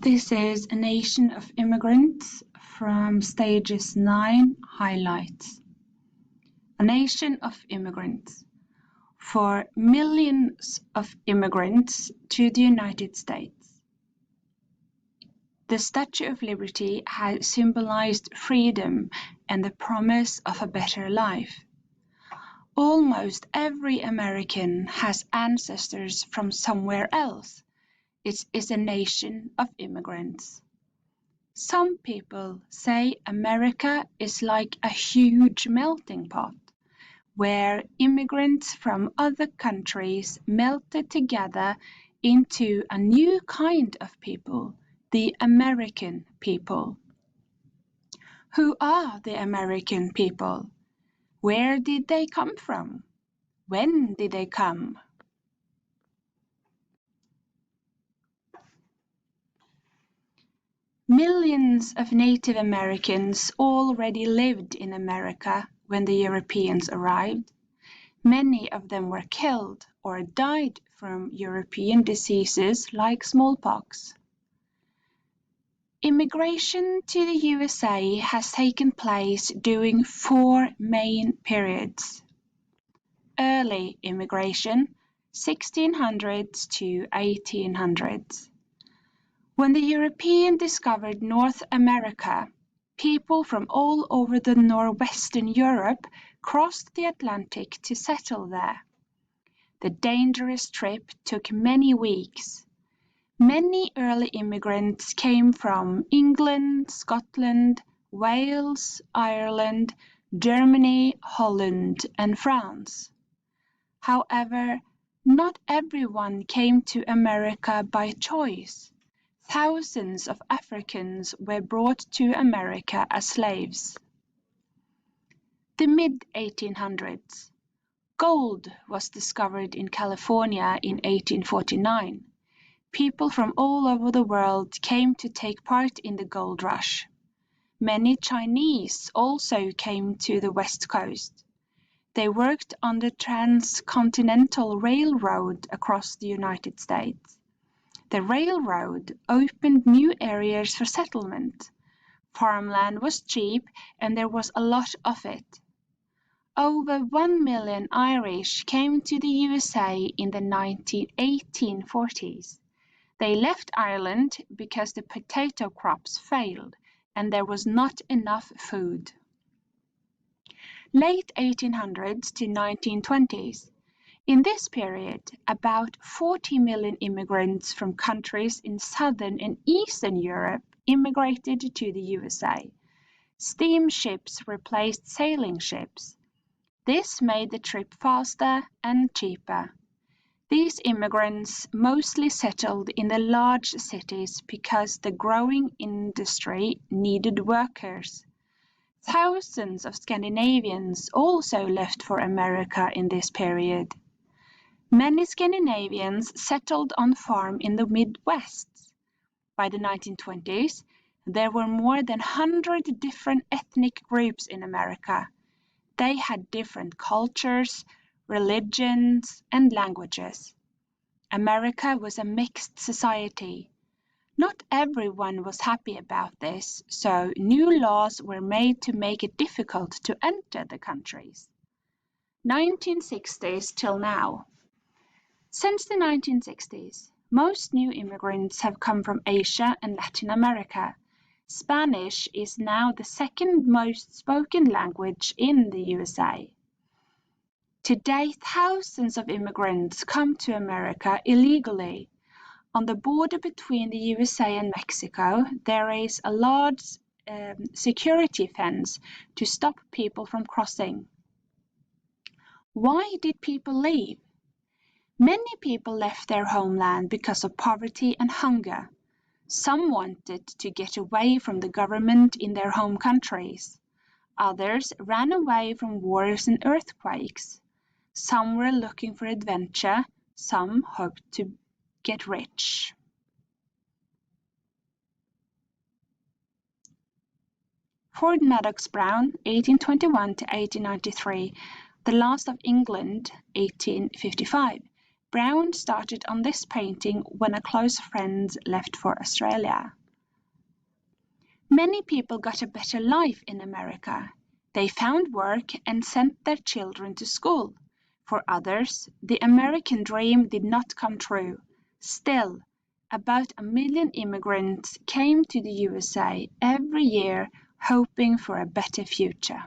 This is A Nation of Immigrants from Stages 9 Highlights. A Nation of Immigrants. For millions of immigrants to the United States. The Statue of Liberty has symbolized freedom and the promise of a better life. Almost every American has ancestors from somewhere else. It is a nation of immigrants. Some people say America is like a huge melting pot, where immigrants from other countries melted together into a new kind of people, the American people. Who are the American people? Where did they come from? When did they come? Millions of Native Americans already lived in America when the Europeans arrived. Many of them were killed or died from European diseases like smallpox. Immigration to the USA has taken place during 4 main periods. Early immigration, 1600s to 1800s. When the Europeans discovered North America, people from all over the northwestern Europe crossed the Atlantic to settle there. The dangerous trip took many weeks. Many early immigrants came from England, Scotland, Wales, Ireland, Germany, Holland, and France. However, not everyone came to America by choice. Thousands of Africans were brought to America as slaves. The mid-1800s. Gold was discovered in California in 1849. People from all over the world came to take part in the gold rush. Many Chinese also came to the West Coast. They worked on the Transcontinental Railroad across the United States. The railroad opened new areas for settlement. Farmland was cheap and there was a lot of it. Over 1 million Irish came to the USA in the 1840s. They left Ireland because the potato crops failed and there was not enough food. Late 1800s to 1920s. In this period, about 40 million immigrants from countries in southern and eastern Europe immigrated to the USA. Steamships replaced sailing ships. This made the trip faster and cheaper. These immigrants mostly settled in the large cities because the growing industry needed workers. Thousands of Scandinavians also left for America in this period. Many Scandinavians settled on farms in the Midwest. By the 1920s, there were more than 100 different ethnic groups in America. They had different cultures, religions, and languages. America was a mixed society. Not everyone was happy about this, so new laws were made to make it difficult to enter the countries. 1960s till now. Since the 1960s, most new immigrants have come from Asia and Latin America. Spanish is now the second most spoken language in the USA. Today, thousands of immigrants come to America illegally. On the border between the USA and Mexico, there is a large security fence to stop people from crossing. Why did people leave? Many people left their homeland because of poverty and hunger. Some wanted to get away from the government in their home countries. Others ran away from wars and earthquakes. Some were looking for adventure. Some hoped to get rich. Ford Madox Brown, 1821 to 1893, The Last of England, 1855. Brown started on this painting when a close friend left for Australia. Many people got a better life in America. They found work and sent their children to school. For others, the American dream did not come true. Still, about 1 million immigrants came to the USA every year hoping for a better future.